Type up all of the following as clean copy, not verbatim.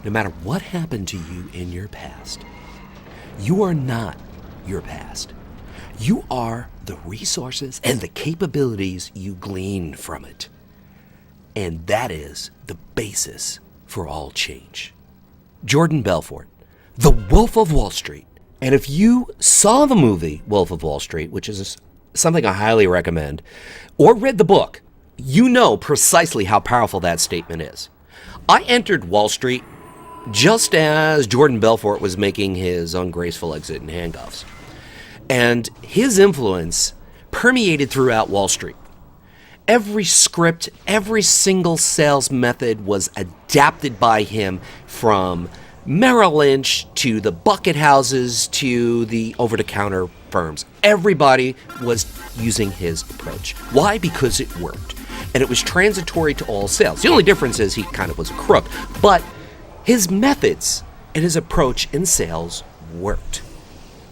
no matter what happened to you in your past, you are not your past. You are the resources and the capabilities you glean from it. And that is the basis for all change. Jordan Belfort, The Wolf of Wall Street. And if you saw the movie Wolf of Wall Street, which is something I highly recommend, or read the book, you know precisely how powerful that statement is. I entered Wall Street just as Jordan Belfort was making his ungraceful exit in handcuffs. And his influence permeated throughout Wall Street. Every script, every single sales method was adapted by him, from Merrill Lynch to the bucket houses to the over-the-counter firms. Everybody was using his approach. Why? Because it worked. And it was transitory to all sales. The only difference is he kind of was a crook. But his methods and his approach in sales worked.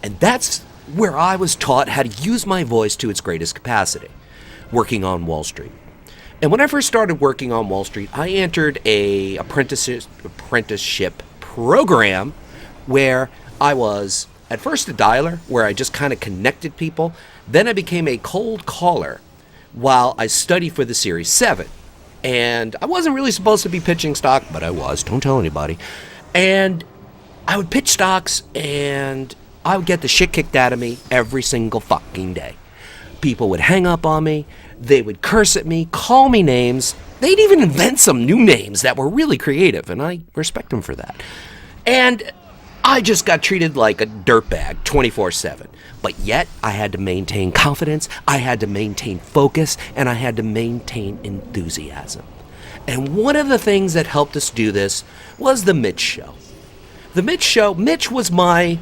And that's where I was taught how to use my voice to its greatest capacity, working on Wall Street. And when I first started working on Wall Street, I entered a apprenticeship program where I was at first a dialer, where I just kind of connected people. Then I became a cold caller while I studied for the Series 7. And I wasn't really supposed to be pitching stock, but I was. Don't tell anybody. And I would pitch stocks, and I would get the shit kicked out of me every single fucking day. People would hang up on me. They would curse at me, call me names. They'd even invent some new names that were really creative, and I respect them for that. And I just got treated like a dirtbag 24/7. But yet, I had to maintain confidence, I had to maintain focus, and I had to maintain enthusiasm. And one of the things that helped us do this was the Mitch Show. The Mitch Show, Mitch was my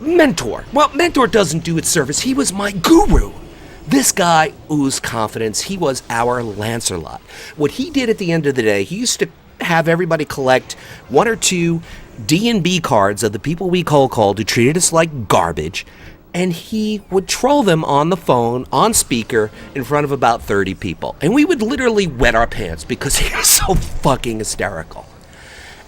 mentor. Well, mentor doesn't do its service. He was my guru. This guy oozed confidence. He was our Lancelot. What he did at the end of the day, he used to have everybody collect one or two D&B cards of the people we cold called who treated us like garbage, and he would troll them on the phone, on speaker, in front of about 30 people. And we would literally wet our pants because he was so fucking hysterical.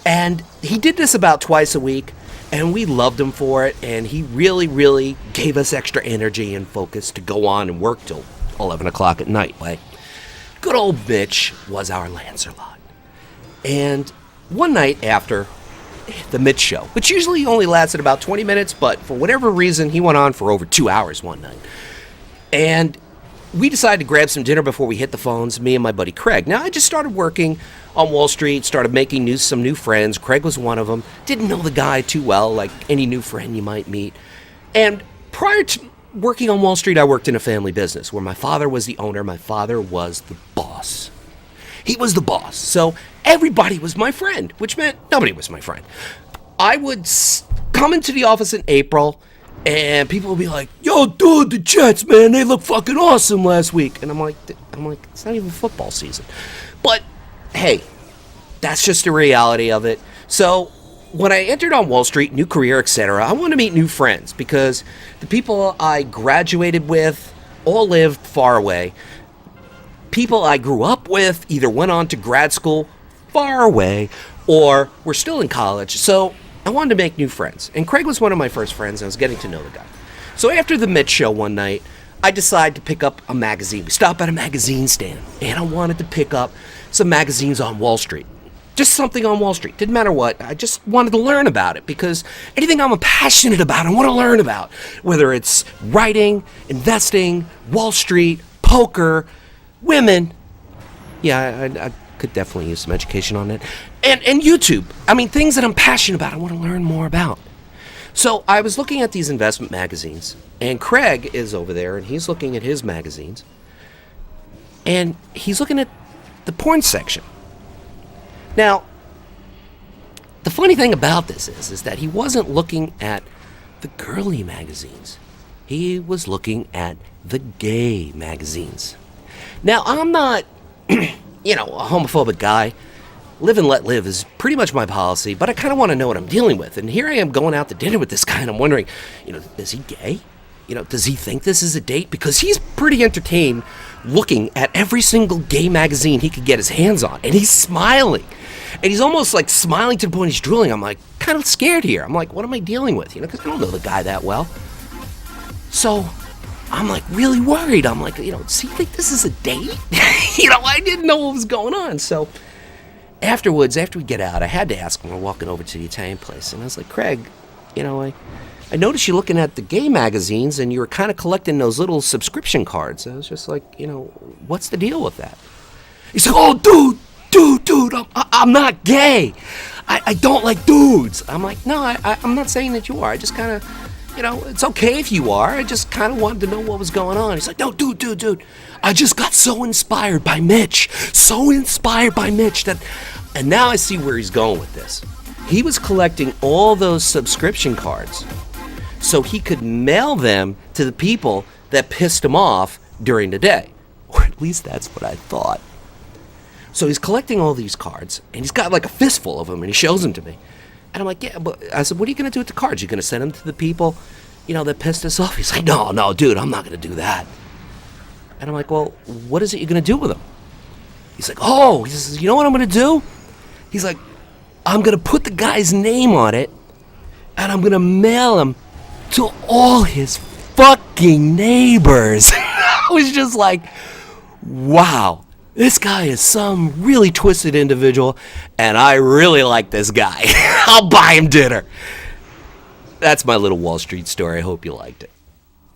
And he did this about twice a week, and we loved him for it, and he really, really gave us extra energy and focus to go on and work till 11 o'clock at night. Like, good old Mitch was our Lancelot. And one night after the Mitch Show, which usually only lasted about 20 minutes, but for whatever reason, he went on for over 2 hours one night. And we decided to grab some dinner before we hit the phones, me and my buddy Craig. Now, I just started working on Wall Street, started making some new friends. Craig was one of them. Didn't know the guy too well, like any new friend you might meet. And prior to working on Wall Street, I worked in a family business where my father was the owner. My father was the boss. He was the boss. So everybody was my friend, which meant nobody was my friend. I would come into the office in April, and people would be like, "Yo, dude, the Jets, man, they look fucking awesome last week." And I'm like, it's not even football season. But hey, that's just the reality of it. So when I entered on Wall Street, new career, etc., I wanted to meet new friends because the people I graduated with all lived far away. People I grew up with either went on to grad school far away or were still in college. So I wanted to make new friends. And Craig was one of my first friends, and I was getting to know the guy. So after the Mitch Show one night, I decided to pick up a magazine. We stopped at a magazine stand, and I wanted to pick up some magazines on Wall Street. Just something on Wall Street. Didn't matter what. I just wanted to learn about it because anything I'm passionate about, I want to learn about. Whether it's writing, investing, Wall Street, poker, women. Yeah, I could definitely use some education on it. And YouTube. I mean, things that I'm passionate about, I want to learn more about. So I was looking at these investment magazines, and Craig is over there, and he's looking at his magazines, and he's looking at the porn section. Now, the funny thing about this is that he wasn't looking at the girly magazines. He was looking at the gay magazines. Now, I'm not, a homophobic guy. Live and let live is pretty much my policy, but I kind of want to know what I'm dealing with. And here I am going out to dinner with this guy, and I'm wondering, is he gay? Does he think this is a date? Because he's pretty entertained looking at every single gay magazine he could get his hands on, and he's smiling. And he's almost like smiling to the point he's drooling. I'm like, kind of scared here. I'm like, what am I dealing with? You know, because I don't know the guy that well. So I'm like really worried. I'm like, you know, does he think this is a date? You know, I didn't know what was going on. So afterwards, after we get out, I had to ask him. We're walking over to the Italian place. And I was like, Craig, you know, I noticed you looking at the gay magazines and you were kind of collecting those little subscription cards. I was just like, you know, what's the deal with that? He's like, oh, dude, I'm not gay. I don't like dudes. I'm like, no, I'm not saying that you are. I just kind of, you know, it's okay if you are. I just kind of wanted to know what was going on. He's like, no, dude. I just got so inspired by Mitch. That, and now I see where he's going with this. He was collecting all those subscription cards so he could mail them to the people that pissed him off during the day. Or at least that's what I thought. So he's collecting all these cards, and he's got like a fistful of them, and he shows them to me. And I'm like, yeah, but I said, what are you going to do with the cards? You going to send them to the people, you know, that pissed us off? He's like, no, dude, I'm not going to do that. And I'm like, well, what is it you're going to do with them? He's like, he says, you know what I'm going to do? He's like, I'm going to put the guy's name on it, and I'm going to mail him to all his fucking neighbors. I was just like, wow. This guy is some really twisted individual, and I really like this guy. I'll buy him dinner. That's my little Wall Street story. I hope you liked it.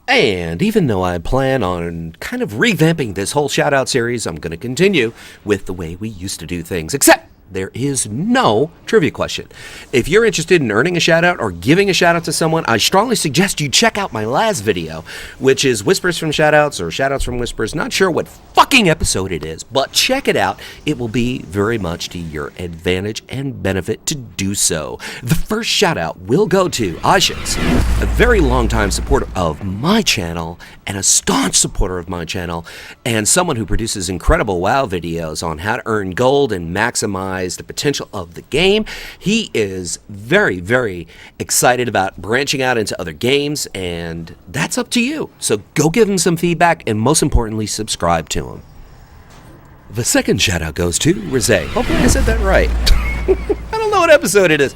And even though I plan on kind of revamping this whole shout-out series, I'm going to continue with the way we used to do things, except there is no trivia question. If you're interested in earning a shout-out or giving a shout-out to someone, I strongly suggest you check out my last video, which is Whispers from Shout-Outs or Shout-Outs from Whispers. Not sure what fucking episode it is, but check it out. It will be very much to your advantage and benefit to do so. The first shout-out will go to Eishex, a very long-time supporter of my channel and a staunch supporter of my channel, and someone who produces incredible WoW videos on how to earn gold and maximize the potential of the game. He is very, very excited about branching out into other games, and that's up to you. So go give him some feedback, and most importantly, subscribe to him. The second shout out goes to Rezay. Hopefully I said that right. I don't know what episode it is.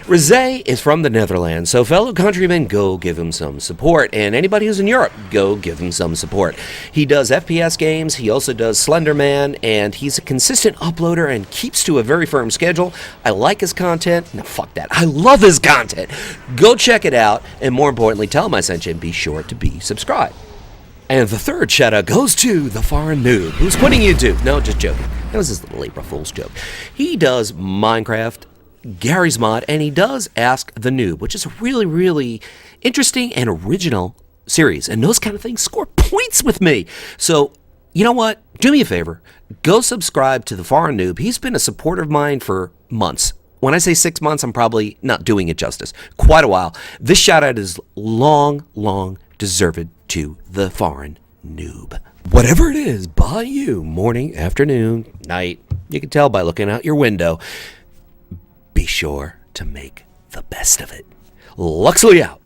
Rezay is from the Netherlands, so fellow countrymen, go give him some support. And anybody who's in Europe, go give him some support. He does FPS games, he also does Slender Man, and he's a consistent uploader and keeps to a very firm schedule. I like his content. No, fuck that. I love his content. Go check it out, and more importantly, tell him I sent you, and be sure to be subscribed. And the third shout out goes to TheForeignNoob, who's quitting YouTube. No, just joking. That was his little April Fool's joke. He does Minecraft, Gary's Mod, and he does Ask the Noob, which is a really, really interesting and original series. And those kind of things score points with me. So, you know what? Do me a favor. Go subscribe to TheForeignNoob. He's been a supporter of mine for months. When I say 6 months, I'm probably not doing it justice. Quite a while. This shout out is long deserved to TheForeignNoob. Whatever it is by you, morning, afternoon, night, you can tell by looking out your window. Be sure to make the best of it. Luxley out.